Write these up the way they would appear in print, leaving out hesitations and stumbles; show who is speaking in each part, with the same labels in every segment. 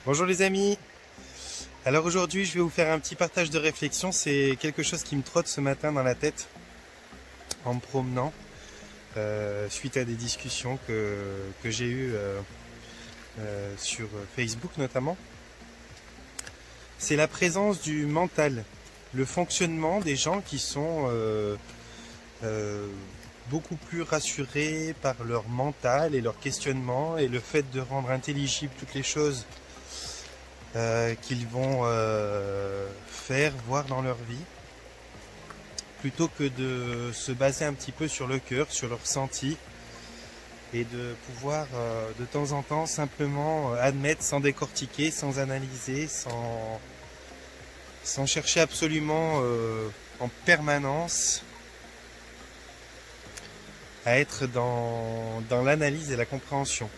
Speaker 1: Bonjour les amis. Alors aujourd'hui je vais vous faire un petit partage de réflexion. C'est quelque chose qui me trotte ce matin dans la tête en me promenant suite à des discussions que j'ai eues sur Facebook notamment. C'est la présence du mental, le fonctionnement des gens qui sont beaucoup plus rassurés par leur mental et leur questionnement et le fait de rendre intelligibles toutes les choses qu'ils vont faire, voir dans leur vie, plutôt que de se baser un petit peu sur le cœur, sur le ressenti, et de pouvoir de temps en temps simplement admettre sans décortiquer, sans analyser, sans chercher absolument en permanence à être dans l'analyse et la compréhension.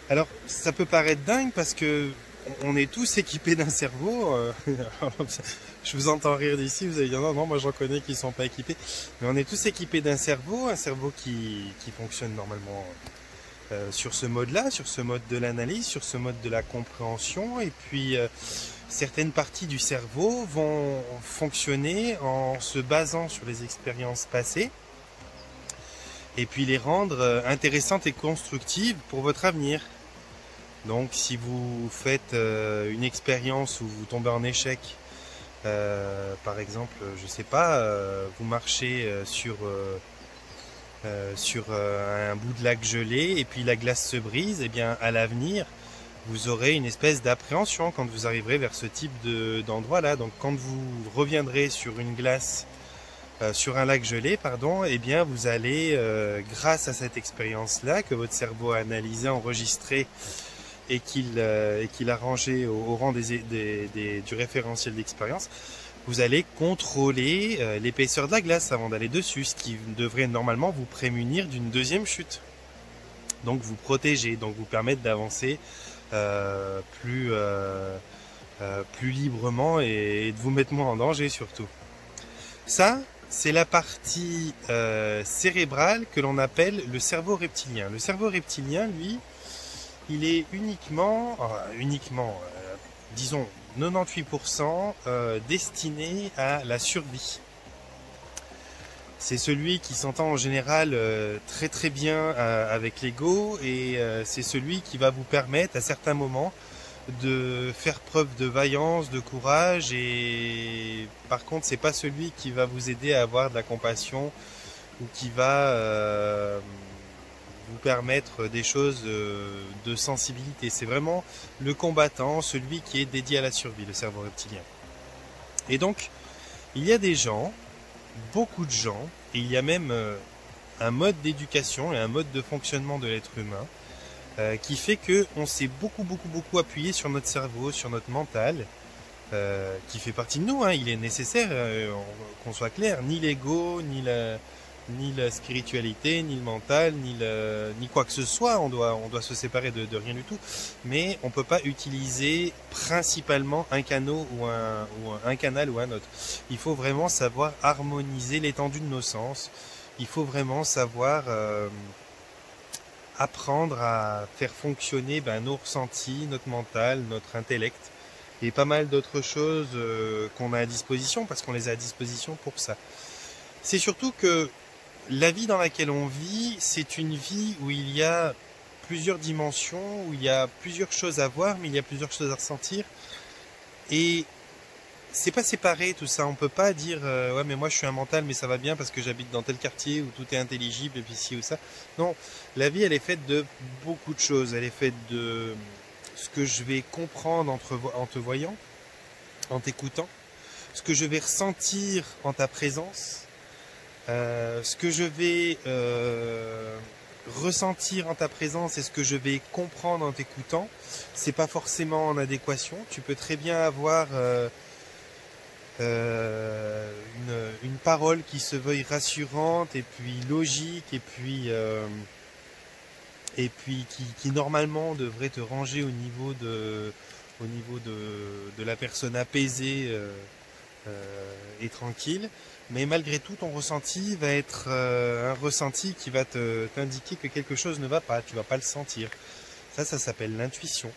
Speaker 1: Alors ça peut paraître dingue parce que on est tous équipés d'un cerveau. Je vous entends rire d'ici, vous allez dire non, moi j'en connais qui ne sont pas équipés. Mais on est tous équipés d'un cerveau qui fonctionne normalement sur ce mode-là, sur ce mode de l'analyse, sur ce mode de la compréhension. Et puis certaines parties du cerveau vont fonctionner en se basant sur les expériences passées et puis les rendre intéressantes et constructives pour votre avenir. Donc si vous faites une expérience où vous tombez en échec, par exemple, je sais pas, vous marchez sur un bout de lac gelé et puis la glace se brise, et bien à l'avenir, vous aurez une espèce d'appréhension quand vous arriverez vers ce type d'endroit-là. Donc quand vous reviendrez sur une glace, sur un lac gelé, pardon, et bien vous allez, grâce à cette expérience-là que votre cerveau a analysé, enregistré, et qu'il a rangé au rang du référentiel d'expérience, vous allez contrôler l'épaisseur de la glace avant d'aller dessus, ce qui devrait normalement vous prémunir d'une deuxième chute. Donc vous protéger, donc vous permettre d'avancer plus librement et de vous mettre moins en danger surtout. Ça, c'est la partie cérébrale que l'on appelle le cerveau reptilien. Le cerveau reptilien, lui, il est uniquement disons 98% destiné à la survie. C'est celui qui s'entend en général très très bien avec l'ego, et c'est celui qui va vous permettre à certains moments de faire preuve de vaillance, de courage, et par contre c'est pas celui qui va vous aider à avoir de la compassion ou qui va vous permettre des choses de sensibilité. C'est vraiment le combattant, celui qui est dédié à la survie, le cerveau reptilien. Et donc, il y a des gens, beaucoup de gens, et il y a même un mode d'éducation et un mode de fonctionnement de l'être humain qui fait qu'on s'est beaucoup appuyé sur notre cerveau, sur notre mental, qui fait partie de nous, hein. Il est nécessaire qu'on soit clair, ni l'ego, ni la spiritualité, ni le mental, ni quoi que ce soit, on doit se séparer de rien du tout, mais on ne peut pas utiliser principalement un canal ou un autre. Il faut vraiment savoir harmoniser l'étendue de nos sens, il faut vraiment savoir apprendre à faire fonctionner nos ressentis, notre mental, notre intellect, et pas mal d'autres choses qu'on a à disposition, parce qu'on les a à disposition pour ça. C'est surtout que la vie dans laquelle on vit, c'est une vie où il y a plusieurs dimensions, où il y a plusieurs choses à voir, mais il y a plusieurs choses à ressentir. Et c'est pas séparé tout ça. On peut pas dire ouais mais moi je suis un mental mais ça va bien parce que j'habite dans tel quartier où tout est intelligible et puis ci ou ça. Non, la vie elle est faite de beaucoup de choses. Elle est faite de ce que je vais comprendre en te voyant, en t'écoutant, ce que je vais ressentir en ta présence, ce que je vais ressentir en ta présence et ce que je vais comprendre en t'écoutant, c'est pas forcément en adéquation. Tu peux très bien avoir une parole qui se veuille rassurante et puis logique et puis qui normalement devrait te ranger au niveau de la personne apaisée et tranquille, mais malgré tout ton ressenti va être un ressenti qui va t'indiquer que quelque chose ne va pas, tu vas pas le sentir. Ça s'appelle l'intuition.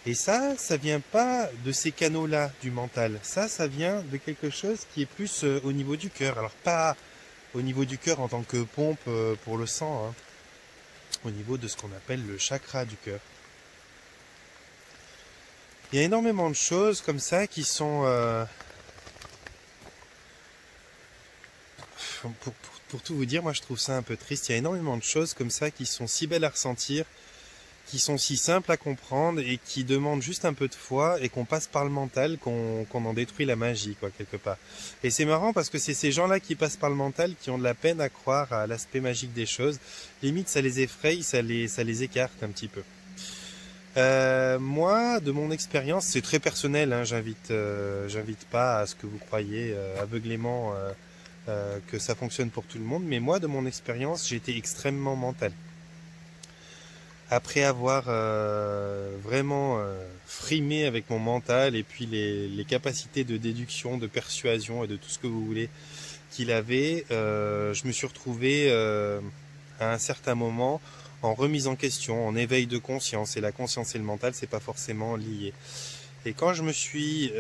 Speaker 1: Et ça vient pas de ces canaux-là du mental. Ça vient de quelque chose qui est plus au niveau du cœur. Alors pas au niveau du cœur en tant que pompe pour le sang, hein. Au niveau de ce qu'on appelle le chakra du cœur. Il y a énormément de choses comme ça qui sont... pour tout vous dire, moi je trouve ça un peu triste. Il y a énormément de choses comme ça qui sont si belles à ressentir, qui sont si simples à comprendre et qui demandent juste un peu de foi et qu'on passe par le mental, qu'on en détruit la magie, quoi, quelque part. Et c'est marrant parce que c'est ces gens-là qui passent par le mental qui ont de la peine à croire à l'aspect magique des choses. Limite, ça les effraie, ça les écarte un petit peu. Moi, de mon expérience, c'est très personnel, hein, j'invite pas à ce que vous croyez aveuglément que ça fonctionne pour tout le monde, mais moi, de mon expérience, j'ai été extrêmement mental. Après avoir vraiment frimé avec mon mental et puis les capacités de déduction, de persuasion et de tout ce que vous voulez qu'il avait, je me suis retrouvé à un certain moment en remise en question, en éveil de conscience. Et la conscience et le mental, c'est pas forcément lié. Et quand je me suis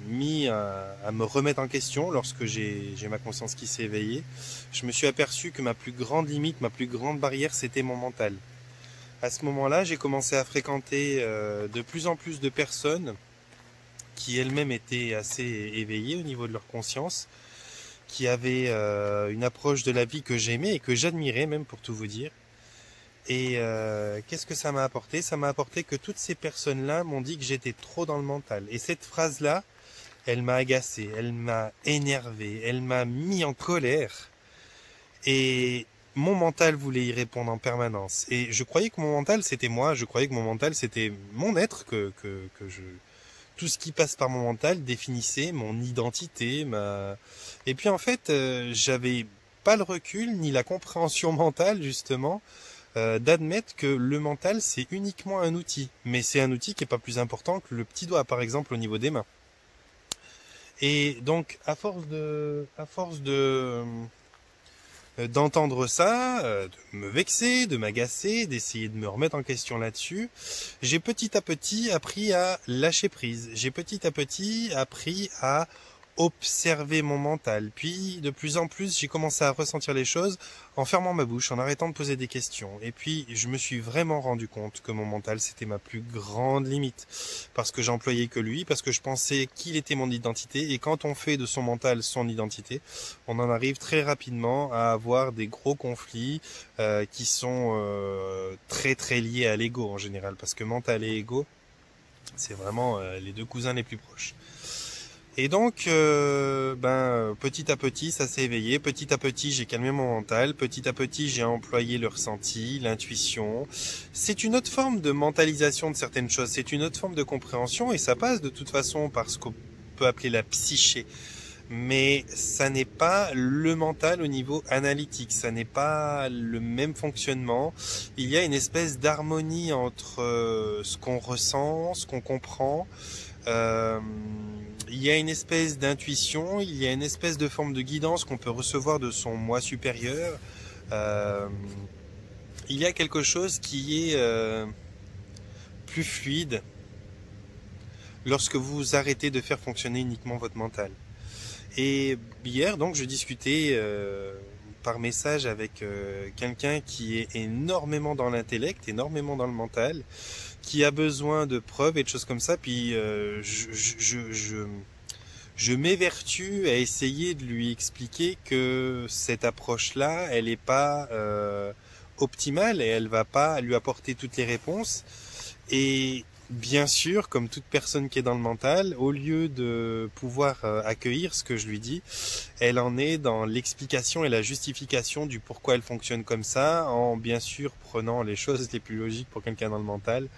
Speaker 1: mis à me remettre en question, lorsque j'ai ma conscience qui s'est éveillée, je me suis aperçu que ma plus grande limite, ma plus grande barrière, c'était mon mental. À ce moment-là, j'ai commencé à fréquenter de plus en plus de personnes qui elles-mêmes étaient assez éveillées au niveau de leur conscience, qui avaient une approche de la vie que j'aimais et que j'admirais même, pour tout vous dire. Et qu'est-ce que ça m'a apporté? Ça m'a apporté que toutes ces personnes-là m'ont dit que j'étais trop dans le mental. Et cette phrase-là, elle m'a agacé, elle m'a énervé, elle m'a mis en colère. Et mon mental voulait y répondre en permanence. Et je croyais que mon mental, c'était moi. Je croyais que mon mental, c'était mon être, tout ce qui passe par mon mental définissait mon identité. Et puis en fait, j'avais pas le recul ni la compréhension mentale, justement, d'admettre que le mental, c'est uniquement un outil. Mais c'est un outil qui est pas plus important que le petit doigt, par exemple, au niveau des mains. Et donc, à force d'entendre ça, de me vexer, de m'agacer, d'essayer de me remettre en question là-dessus, j'ai petit à petit appris à lâcher prise. J'ai petit à petit appris à observer mon mental. Puis, de plus en plus, j'ai commencé à ressentir les choses en fermant ma bouche, en arrêtant de poser des questions. Et puis, je me suis vraiment rendu compte que mon mental, c'était ma plus grande limite. Parce que j'employais que lui, parce que je pensais qu'il était mon identité. Et quand on fait de son mental son identité, on en arrive très rapidement à avoir des gros conflits qui sont très très liés à l'ego en général. Parce que mental et ego, c'est vraiment les deux cousins les plus proches. Et donc, petit à petit, ça s'est éveillé. Petit à petit, j'ai calmé mon mental. Petit à petit, j'ai employé le ressenti, l'intuition. C'est une autre forme de mentalisation de certaines choses. C'est une autre forme de compréhension et ça passe de toute façon par ce qu'on peut appeler la psyché. Mais ça n'est pas le mental au niveau analytique. Ça n'est pas le même fonctionnement. Il y a une espèce d'harmonie entre ce qu'on ressent, ce qu'on comprend. Il y a une espèce d'intuition, il y a une espèce de forme de guidance qu'on peut recevoir de son moi supérieur. Il y a quelque chose qui est plus fluide lorsque vous arrêtez de faire fonctionner uniquement votre mental. Et hier, donc, je discutais par message avec quelqu'un qui est énormément dans l'intellect, énormément dans le mental, qui a besoin de preuves et de choses comme ça, puis je m'évertue à essayer de lui expliquer que cette approche-là, elle n'est pas optimale et elle va pas lui apporter toutes les réponses. Et bien sûr, comme toute personne qui est dans le mental, au lieu de pouvoir accueillir ce que je lui dis, elle en est dans l'explication et la justification du pourquoi elle fonctionne comme ça, en bien sûr prenant les choses les plus logiques pour quelqu'un dans le mental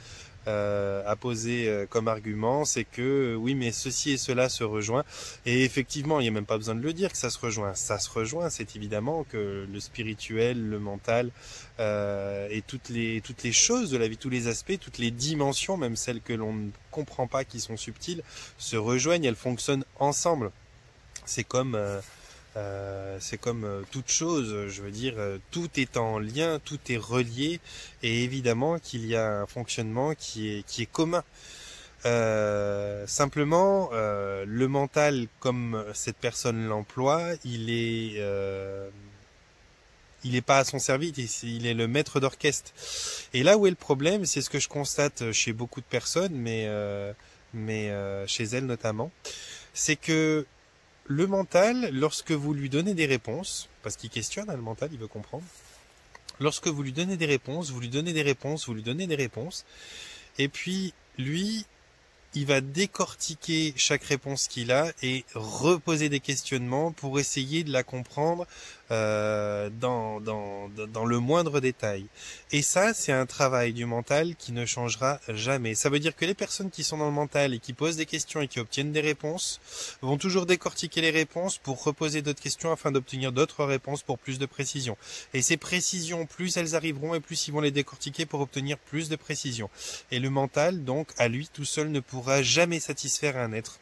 Speaker 1: à poser comme argument, c'est que oui, mais ceci et cela se rejoint. Et effectivement, il n'y a même pas besoin de le dire que ça se rejoint. Ça se rejoint, c'est évidemment que le spirituel, le mental et toutes les choses de la vie, tous les aspects, toutes les dimensions, même celles que l'on ne comprend pas, qui sont subtiles, se rejoignent, elles fonctionnent ensemble. C'est comme C'est comme toute chose, je veux dire, tout est en lien, tout est relié, et évidemment qu'il y a un fonctionnement qui est commun. Simplement, le mental, comme cette personne l'emploie, il est pas à son service, il est le maître d'orchestre. Et là où est le problème, c'est ce que je constate chez beaucoup de personnes, mais chez elle notamment, c'est que le mental, lorsque vous lui donnez des réponses, parce qu'il questionne, hein, le mental, il veut comprendre, lorsque vous lui donnez des réponses, vous lui donnez des réponses, vous lui donnez des réponses, et puis lui, il va décortiquer chaque réponse qu'il a et reposer des questionnements pour essayer de la comprendre dans le moindre détail. Et ça, c'est un travail du mental qui ne changera jamais. Ça veut dire que les personnes qui sont dans le mental et qui posent des questions et qui obtiennent des réponses vont toujours décortiquer les réponses pour reposer d'autres questions afin d'obtenir d'autres réponses pour plus de précision. Et ces précisions, plus elles arriveront et plus ils vont les décortiquer pour obtenir plus de précision. Et le mental, donc, à lui tout seul ne pourra jamais satisfaire un être.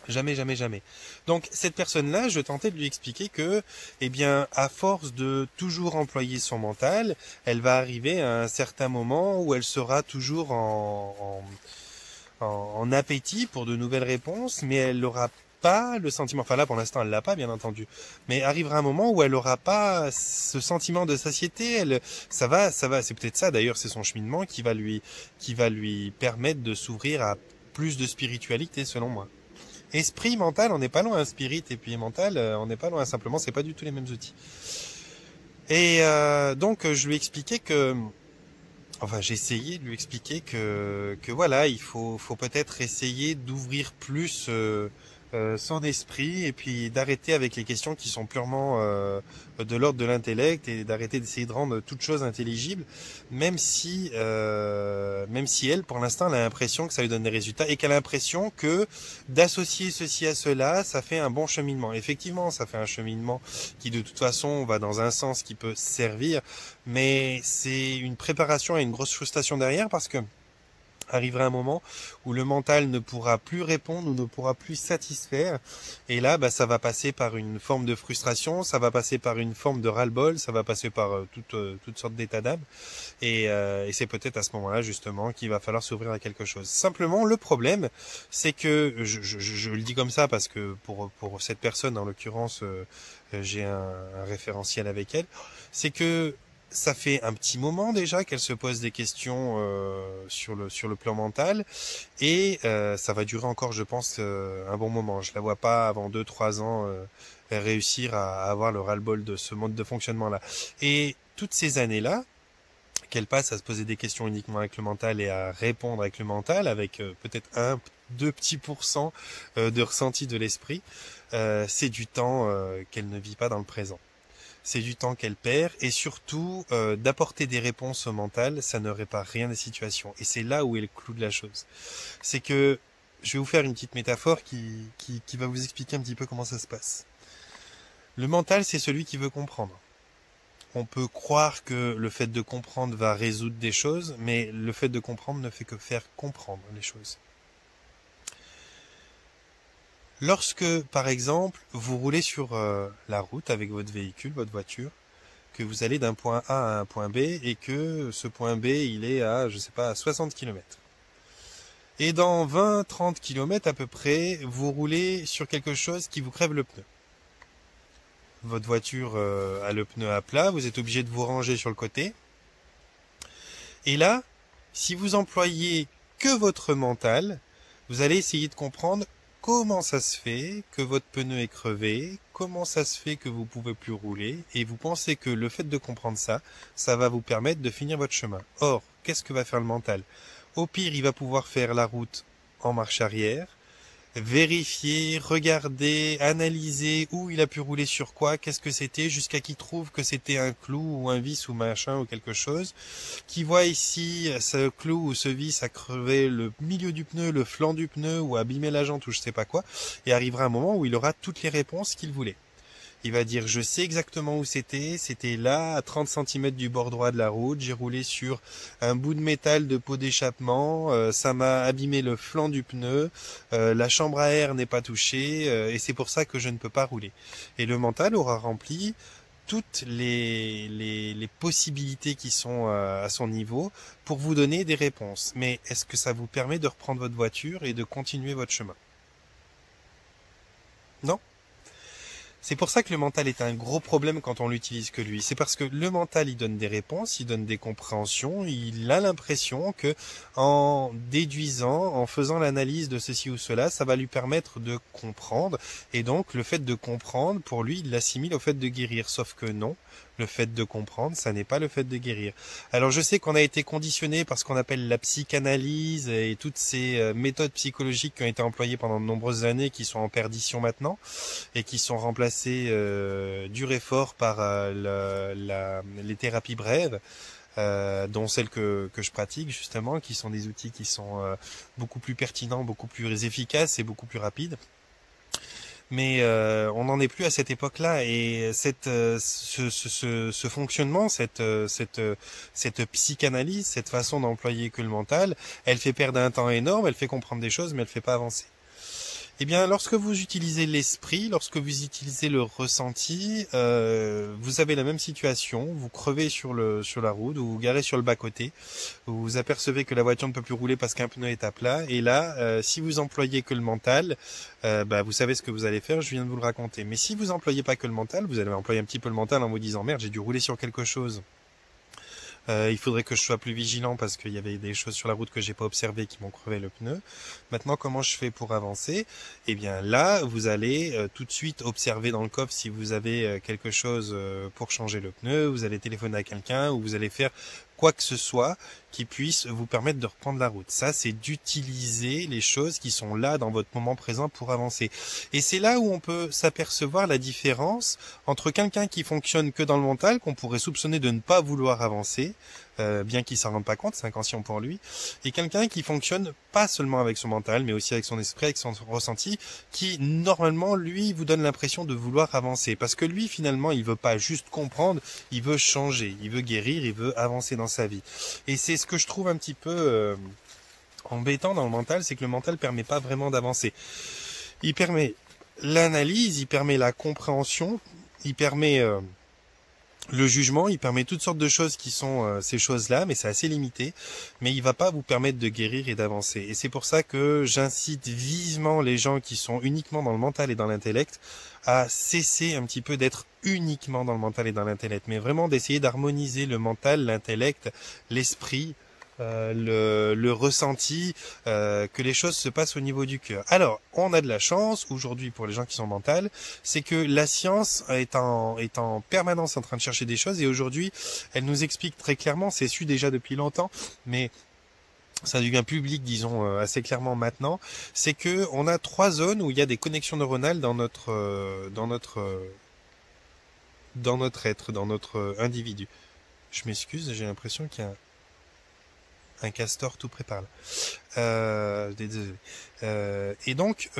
Speaker 1: Jamais, jamais, jamais. Donc, cette personne-là, je tentais de lui expliquer que, eh bien, à force de toujours employer son mental, elle va arriver à un certain moment où elle sera toujours en appétit pour de nouvelles réponses, mais elle n'aura pas le sentiment, enfin là pour l'instant elle l'a pas bien entendu, mais arrivera un moment où elle aura pas ce sentiment de satiété, ça va, c'est peut-être ça d'ailleurs, c'est son cheminement qui va lui permettre de s'ouvrir à plus de spiritualité selon moi. Esprit, mental, on n'est pas loin, spirit et puis mental, on n'est pas loin, simplement c'est pas du tout les mêmes outils. Et donc je lui expliquais que, enfin j'ai essayé de lui expliquer que voilà, il faut peut-être essayer d'ouvrir plus son esprit et puis d'arrêter avec les questions qui sont purement de l'ordre de l'intellect et d'arrêter d'essayer de rendre toute chose intelligible, même si elle, pour l'instant, elle a l'impression que ça lui donne des résultats et qu'elle a l'impression que d'associer ceci à cela, ça fait un bon cheminement. Effectivement, ça fait un cheminement qui de toute façon va dans un sens qui peut servir, mais c'est une préparation et une grosse frustration derrière parce que arrivera un moment où le mental ne pourra plus répondre ou ne pourra plus satisfaire, et là ça va passer par une forme de frustration, ça va passer par une forme de ras-le-bol, ça va passer par toutes sortes d'états d'âme, et c'est peut-être à ce moment-là justement qu'il va falloir s'ouvrir à quelque chose. Simplement le problème, c'est que je le dis comme ça parce que pour cette personne en l'occurrence j'ai un référentiel avec elle, c'est que ça fait un petit moment déjà qu'elle se pose des questions sur le plan mental, et ça va durer encore, je pense, un bon moment. Je la vois pas avant 2-3 ans réussir à avoir le ras-le-bol de ce mode de fonctionnement-là. Et toutes ces années-là, qu'elle passe à se poser des questions uniquement avec le mental et à répondre avec le mental, avec peut-être 1-2 petits pourcents de ressenti de l'esprit, c'est du temps qu'elle ne vit pas dans le présent. C'est du temps qu'elle perd, et surtout d'apporter des réponses au mental, ça ne répare rien des situations. Et c'est là où est le clou de la chose. C'est que, je vais vous faire une petite métaphore qui va vous expliquer un petit peu comment ça se passe. Le mental, c'est celui qui veut comprendre. On peut croire que le fait de comprendre va résoudre des choses, mais le fait de comprendre ne fait que faire comprendre les choses. Lorsque, par exemple, vous roulez sur la route avec votre véhicule, votre voiture, que vous allez d'un point A à un point B et que ce point B, il est à, je sais pas, à 60 km. Et dans 20-30 km à peu près, vous roulez sur quelque chose qui vous crève le pneu. Votre voiture a le pneu à plat, vous êtes obligé de vous ranger sur le côté. Et là, si vous employez que votre mental, vous allez essayer de comprendre comment ça se fait que votre pneu est crevé, comment ça se fait que vous pouvez plus rouler, et vous pensez que le fait de comprendre ça, ça va vous permettre de finir votre chemin. Or, qu'est-ce que va faire le mental? Au pire, il va pouvoir faire la route en marche arrière, vérifier, regarder, analyser où il a pu rouler sur quoi, qu'est-ce que c'était, jusqu'à qu'il trouve que c'était un clou ou un vis ou machin ou quelque chose, qui voit ici ce clou ou ce vis a crevé le milieu du pneu, le flanc du pneu ou abîmé la jante ou je sais pas quoi, et arrivera un moment où il aura toutes les réponses qu'il voulait. Il va dire je sais exactement où c'était là, à 30 cm du bord droit de la route, j'ai roulé sur un bout de métal de pot d'échappement, ça m'a abîmé le flanc du pneu, la chambre à air n'est pas touchée, et c'est pour ça que je ne peux pas rouler. Et le mental aura rempli toutes les possibilités qui sont à son niveau pour vous donner des réponses. Mais est-ce que ça vous permet de reprendre votre voiture et de continuer votre chemin? Non? C'est pour ça que le mental est un gros problème quand on l'utilise que lui. C'est parce que le mental, il donne des réponses, il donne des compréhensions, il a l'impression que en déduisant, en faisant l'analyse de ceci ou cela, ça va lui permettre de comprendre. Et donc, le fait de comprendre, pour lui, il l'assimile au fait de guérir. Sauf que non. Le fait de comprendre, ça n'est pas le fait de guérir. Alors je sais qu'on a été conditionné par ce qu'on appelle la psychanalyse et toutes ces méthodes psychologiques qui ont été employées pendant de nombreuses années, qui sont en perdition maintenant et qui sont remplacées dur et fort par les thérapies brèves. Dont celles que je pratique justement, qui sont des outils qui sont beaucoup plus pertinents, beaucoup plus efficaces et beaucoup plus rapides. Mais on n'en est plus à cette époque-là, et ce fonctionnement, cette psychanalyse, cette façon d'employer que le mental, elle fait perdre un temps énorme, elle fait comprendre des choses, mais elle fait pas avancer. Eh bien, lorsque vous utilisez l'esprit, lorsque vous utilisez le ressenti, vous avez la même situation. Vous crevez sur la route, vous vous garez sur le bas-côté, vous vous apercevez que la voiture ne peut plus rouler parce qu'un pneu est à plat. Et là, si vous employez que le mental, vous savez ce que vous allez faire. Je viens de vous le raconter. Mais si vous employez pas que le mental, vous allez employer un petit peu le mental en vous disant merde, j'ai dû rouler sur quelque chose. Il faudrait que je sois plus vigilant parce qu'il y avait des choses sur la route que j'ai pas observées qui m'ont crevé le pneu. Maintenant, comment je fais pour avancer? Eh bien là, vous allez tout de suite observer dans le coffre si vous avez quelque chose pour changer le pneu, vous allez téléphoner à quelqu'un ou vous allez faire quoi que ce soit qui puisse vous permettre de reprendre la route. Ça, c'est d'utiliser les choses qui sont là dans votre moment présent pour avancer. Et c'est là où on peut s'apercevoir la différence entre quelqu'un qui fonctionne que dans le mental, qu'on pourrait soupçonner de ne pas vouloir avancer, bien qu'il s'en rende pas compte, c'est inconscient pour lui, et quelqu'un qui fonctionne pas seulement avec son mental, mais aussi avec son esprit, avec son ressenti, qui normalement, lui, vous donne l'impression de vouloir avancer. Parce que lui, finalement, il veut pas juste comprendre, il veut changer, il veut guérir, il veut avancer dans sa vie. Et c'est ce que je trouve un petit peu embêtant dans le mental, c'est que le mental permet pas vraiment d'avancer. Il permet l'analyse, il permet la compréhension, il permet le jugement, il permet toutes sortes de choses qui sont ces choses-là, mais c'est assez limité. Mais il va pas vous permettre de guérir et d'avancer. Et c'est pour ça que j'incite vivement les gens qui sont uniquement dans le mental et dans l'intellect à cesser un petit peu d'être uniquement dans le mental et dans l'intellect, mais vraiment d'essayer d'harmoniser le mental, l'intellect, l'esprit, le ressenti, que les choses se passent au niveau du cœur. Alors, on a de la chance aujourd'hui pour les gens qui sont mentales, c'est que la science est en permanence en train de chercher des choses, et aujourd'hui, elle nous explique très clairement, c'est su déjà depuis longtemps, mais ça devient public, disons, assez clairement maintenant, c'est que on a 3 zones où il y a des connexions neuronales dans notre être, dans notre individu. Je m'excuse, j'ai l'impression qu'il y a un castor tout près par là. Désolé. Et donc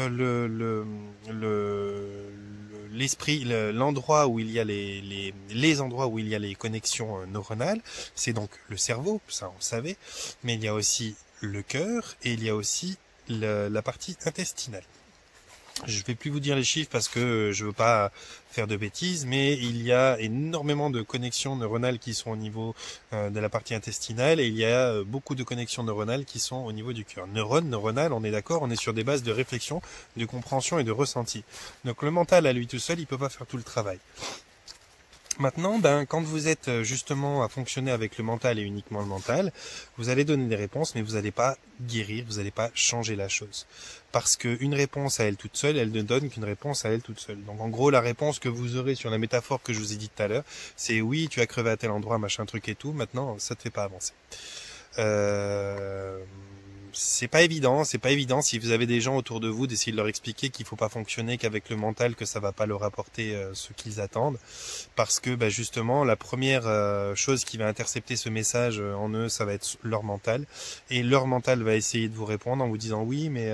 Speaker 1: l'esprit, l'endroit où il y a les endroits où il y a les connexions neuronales, c'est donc le cerveau, ça on le savait, mais il y a aussi le cœur et il y a aussi la partie intestinale. Je vais plus vous dire les chiffres parce que je veux pas faire de bêtises, mais il y a énormément de connexions neuronales qui sont au niveau de la partie intestinale, et il y a beaucoup de connexions neuronales qui sont au niveau du cœur. Neuronal, on est d'accord, on est sur des bases de réflexion, de compréhension et de ressenti. Donc le mental à lui tout seul, il peut pas faire tout le travail. Maintenant, quand vous êtes justement à fonctionner avec le mental et uniquement le mental, vous allez donner des réponses, mais vous n'allez pas guérir, vous n'allez pas changer la chose. Parce qu'une réponse à elle toute seule, elle ne donne qu'une réponse à elle toute seule. Donc en gros, la réponse que vous aurez sur la métaphore que je vous ai dit tout à l'heure, c'est oui, tu as crevé à tel endroit, machin truc et tout, maintenant, ça te fait pas avancer. c'est pas évident si vous avez des gens autour de vous d'essayer de leur expliquer qu'il faut pas fonctionner qu'avec le mental, que ça va pas leur apporter ce qu'ils attendent, parce que bah, justement la première chose qui va intercepter ce message en eux, ça va être leur mental, et leur mental va essayer de vous répondre en vous disant oui mais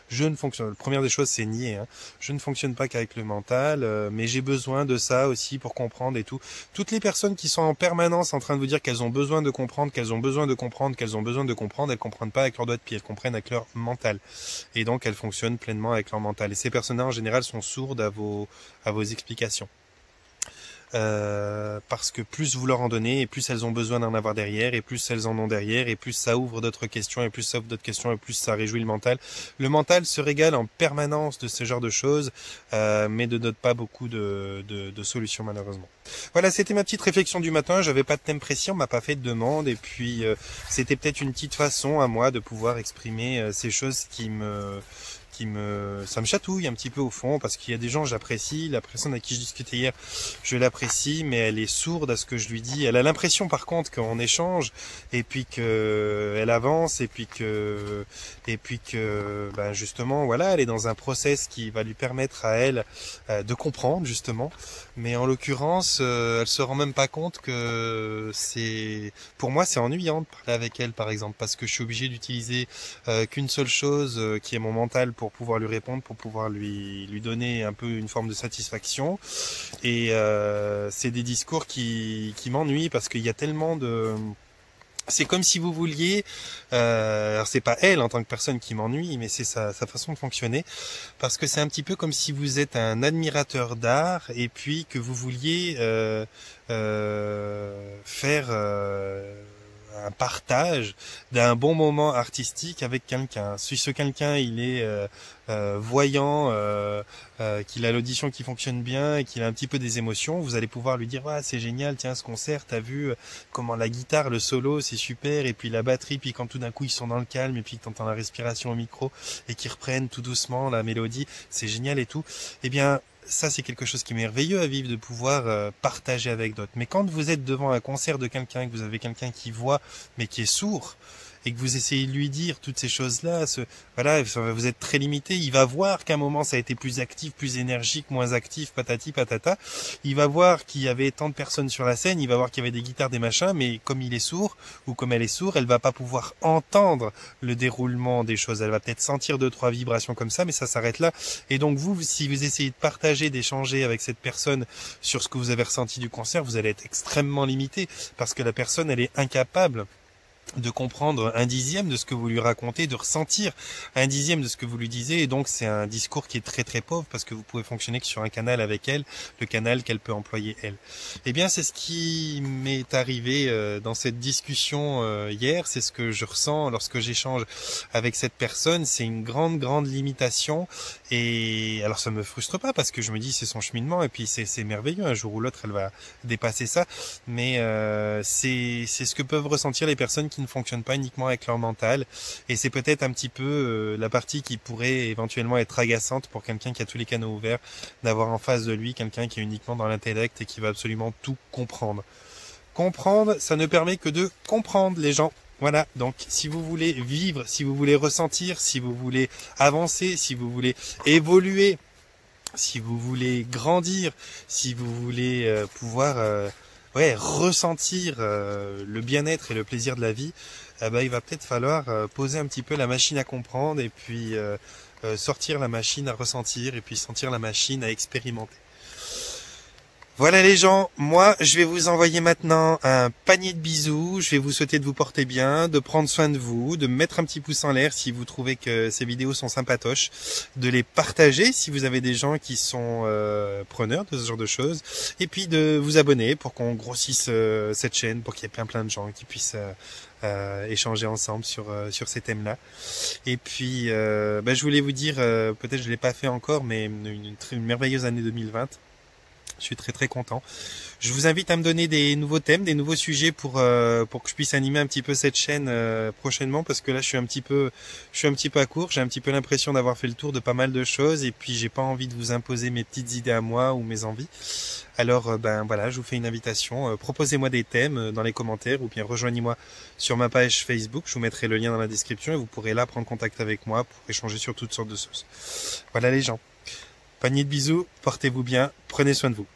Speaker 1: je ne fonctionne. La première des choses c'est nier, hein. Je ne fonctionne pas qu'avec le mental, mais j'ai besoin de ça aussi pour comprendre et tout. Toutes les personnes qui sont en permanence en train de vous dire qu'elles ont besoin de comprendre, qu'elles ont besoin de comprendre, qu'elles ont besoin de comprendre, elles comprennent pas avec leurs doigts de pied, elles comprennent avec leur mental. Et donc elles fonctionnent pleinement avec leur mental. Et ces personnes-là en général sont sourdes à vos explications. Parce que plus vous leur en donnez, et plus elles ont besoin d'en avoir derrière, et plus elles en ont derrière, et plus ça ouvre d'autres questions, et plus ça ouvre d'autres questions, et plus ça réjouit le mental. Le mental se régale en permanence de ce genre de choses, mais ne donne pas beaucoup de solutions malheureusement. Voilà, c'était ma petite réflexion du matin. J'avais pas de thème précis, on m'a pas fait de demande, et puis c'était peut-être une petite façon à moi de pouvoir exprimer ces choses ça me chatouille un petit peu au fond, parce qu'il y a des gens j'apprécie, la personne à qui je discutais hier, je l'apprécie, mais elle est sourde à ce que je lui dis. Elle a l'impression par contre qu'on échange, et puis que elle avance, et puis que ben justement voilà, elle est dans un process qui va lui permettre à elle de comprendre justement, mais en l'occurrence elle se rend même pas compte que pour moi c'est ennuyant de parler avec elle par exemple, parce que je suis obligé d'utiliser qu'une seule chose qui est mon mental pour pouvoir lui répondre, pour pouvoir lui donner un peu une forme de satisfaction. Et c'est des discours qui m'ennuient, parce qu'il y a tellement de... C'est comme si vous vouliez, alors c'est pas elle en tant que personne qui m'ennuie, mais c'est sa façon de fonctionner, parce que c'est un petit peu comme si vous êtes un admirateur d'art et puis que vous vouliez faire un partage d'un bon moment artistique avec quelqu'un. Si ce quelqu'un il est voyant, qu'il a l'audition qui fonctionne bien et qu'il a un petit peu des émotions, vous allez pouvoir lui dire c'est génial, tiens ce concert, t'as vu comment la guitare, le solo c'est super, et puis la batterie, puis quand tout d'un coup ils sont dans le calme et puis que t'entends la respiration au micro et qu'ils reprennent tout doucement la mélodie, c'est génial et tout. Eh bien ça c'est quelque chose qui est merveilleux à vivre, de pouvoir partager avec d'autres. Mais quand vous êtes devant un concert de quelqu'un, que vous avez quelqu'un qui voit mais qui est sourd, et que vous essayez de lui dire toutes ces choses-là, voilà, vous êtes très limité. Il va voir qu'à un moment ça a été plus actif, plus énergique, moins actif, patati patata. Il va voir qu'il y avait tant de personnes sur la scène, il va voir qu'il y avait des guitares, des machins, mais comme il est sourd, ou comme elle est sourde, elle va pas pouvoir entendre le déroulement des choses. Elle va peut-être sentir 2-3 vibrations comme ça, mais ça s'arrête là. Et donc vous, si vous essayez de partager, d'échanger avec cette personne sur ce que vous avez ressenti du concert, vous allez être extrêmement limité, parce que la personne, elle est incapable de comprendre un dixième de ce que vous lui racontez, de ressentir un dixième de ce que vous lui disiez, et donc c'est un discours qui est très très pauvre, parce que vous pouvez fonctionner que sur un canal avec elle, le canal qu'elle peut employer elle. Eh bien c'est ce qui m'est arrivé dans cette discussion hier, c'est ce que je ressens lorsque j'échange avec cette personne, c'est une grande limitation, et alors ça me frustre pas, parce que je me dis c'est son cheminement, et puis c'est merveilleux, un jour ou l'autre elle va dépasser ça, mais c'est ce que peuvent ressentir les personnes qui ne fonctionnent pas uniquement avec leur mental, et c'est peut-être un petit peu la partie qui pourrait éventuellement être agaçante pour quelqu'un qui a tous les canaux ouverts, d'avoir en face de lui quelqu'un qui est uniquement dans l'intellect et qui va absolument tout comprendre. Comprendre, ça ne permet que de comprendre les gens. Voilà, donc si vous voulez vivre, si vous voulez ressentir, si vous voulez avancer, si vous voulez évoluer, si vous voulez grandir, si vous voulez pouvoir ressentir le bien-être et le plaisir de la vie, il va peut-être falloir poser un petit peu la machine à comprendre, et puis sortir la machine à ressentir, et puis sentir la machine à expérimenter. Voilà les gens, moi je vais vous envoyer maintenant un panier de bisous, je vais vous souhaiter de vous porter bien, de prendre soin de vous, de me mettre un petit pouce en l'air si vous trouvez que ces vidéos sont sympatoches, de les partager si vous avez des gens qui sont preneurs de ce genre de choses, et puis de vous abonner pour qu'on grossisse cette chaîne, pour qu'il y ait plein de gens qui puissent échanger ensemble sur ces thèmes-là. Et puis je voulais vous dire, peut-être je l'ai pas fait encore, mais une merveilleuse année 2020. Je suis très très content. Je vous invite à me donner des nouveaux thèmes, des nouveaux sujets pour que je puisse animer un petit peu cette chaîne prochainement, parce que là je suis un petit peu à court. J'ai un petit peu l'impression d'avoir fait le tour de pas mal de choses, et puis j'ai pas envie de vous imposer mes petites idées à moi ou mes envies. Alors ben voilà, je vous fais une invitation. Proposez-moi des thèmes dans les commentaires, ou bien rejoignez-moi sur ma page Facebook. Je vous mettrai le lien dans la description et vous pourrez là prendre contact avec moi pour échanger sur toutes sortes de choses. Voilà les gens. Panier de bisous, portez-vous bien, prenez soin de vous.